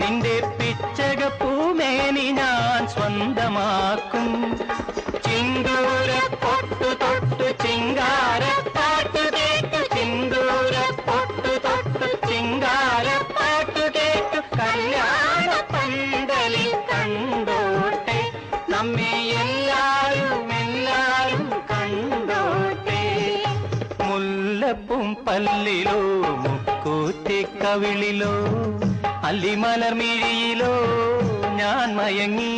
നിന്റെ പിച്ചകപ്പൂമേനി ഞാൻ സ്വന്തമാക്കും. ചിന്തൂര പൊട്ടു തൊട്ടു ചിങ്കാരപ്പാട്ടു കേട്ടു, ചിന്തൂര പൊട്ടു തൊട്ടു ചിങ്കാരപ്പാട്ടു കേട്ടു, കല്യാണ പന്തലിൽ കണ്ടോട്ടെ നമ്മെ എല്ലാരും എല്ലാരും കണ്ടോട്ടെ. മുല്ലപ്പും പല്ലിലോ മുക്കൂറ്റിക്കവിളിലോ അല്ലിമലർമിഴിയിലോ ഞാൻ മയങ്ങി.